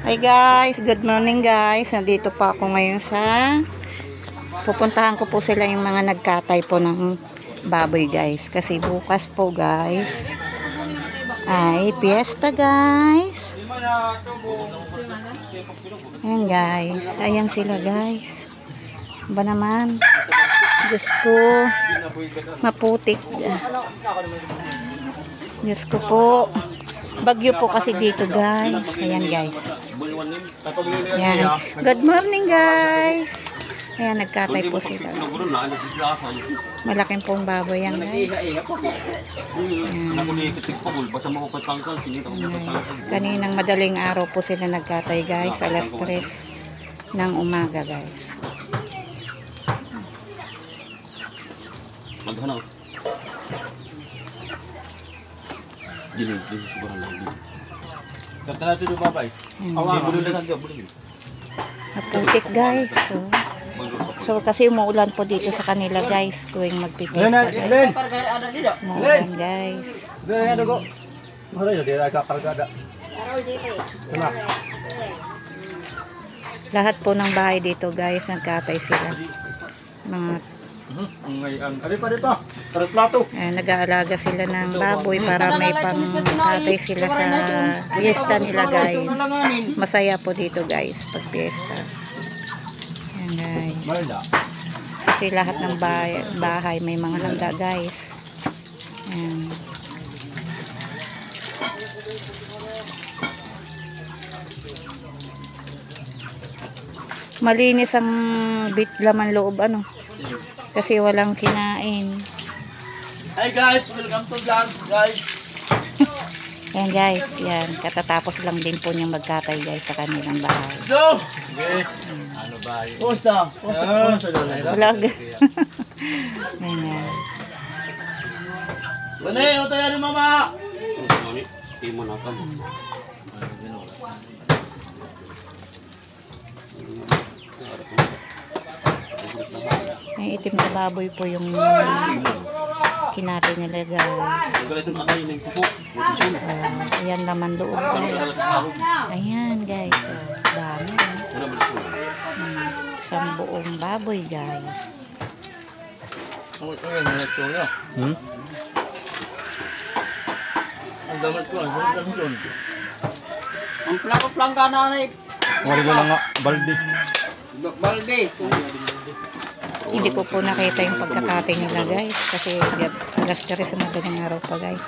Hi guys, good morning guys. Nandito pa ako ngayon sa pupuntahan ko po sila yung mga nagkatay po ng baboy guys. Kasi bukas po guys ay piyesta guys. Ayan guys, ayan sila guys. Ba naman? Diyos ko, maputik. Diyos ko po. Bagyo po kasi dito guys. Ayan guys. Ayan. Good morning guys. Ayan, nagkatay po sila. Malaking pong baboy yan guys. Kaninang madaling araw po sila nagkatay guys. Alas 3 ng umaga guys. Naputik guys. So kasi umuulan po dito sa kanila guys. Tuwing magpipista guys. Umuulan guys. Lahat po ng bahay dito guys, nagkatay sila. Mga nag-aalaga sila ng baboy para may pang-tatay sila sa fiesta nila guys. Masaya po dito guys pag fiesta. Ayan guys. Kasi lahat ng bahay may mga handa guys. Ayan. Malinis ang laman loob ano. Kasi walang kinain. Hi guys, welcome to vlog guys. Yan guys, yan. Katatapos lang din po niyang magkatay guys sa kanilang bahay. Go! Okay. Ano ba yun? Pusta? Vlog. Ayan. Bane, o tayo ni mama! May itim na baboy po yung kinatay nila guys. Ayan naman loob. Ayan guys. Dami. Isang buong baboy guys. Ang plako-plangka na rin. Wala lang nga, balde. Balde. Hindi ko po nakita yung pagkakatay nila guys. Kasi alas 3 sa madaling araw pa guys.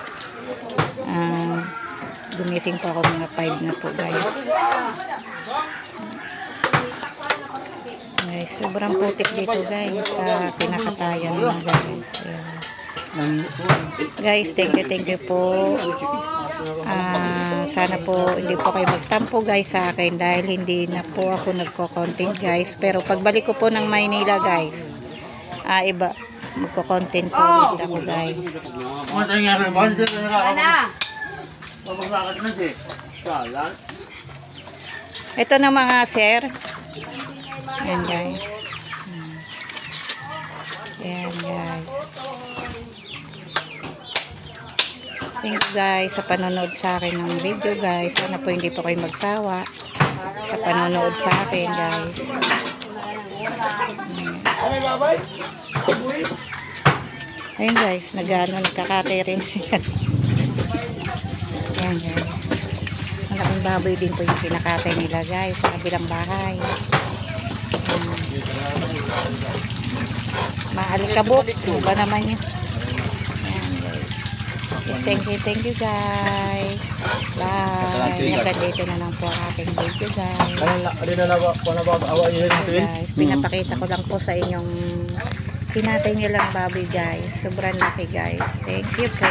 Gumising pa ako mga 5 na po guys. Guys, sobrang putik dito guys sa pinakatayan nila guys. Ayan. Guys, thank you po. Sana po hindi po kayo magtampo guys sa akin dahil hindi na po ako nagko-content guys. Pero pagbalik ko po ng Maynila guys, iba magko-content po ulit ako guys. Ito na mga sir. Ayan guys. Ayan guys. Thank you guys sa panonood sa akin ng video guys. Sana po hindi po kayo magsawa sa panonood sa akin guys. Ayun guys, nagkakatay rin siya. Ayan guys. Malaking baboy din po yung pinakatay nila guys sa kabilang bahay. Maalikabok. Ba naman yun. Thank you guys. Bye. Hanggang dito na lang po ang aking video guys. Guys, pinapakita ko lang po sa inyong pinatay nilang baboy guys. Sobrang laki guys. Thank you po.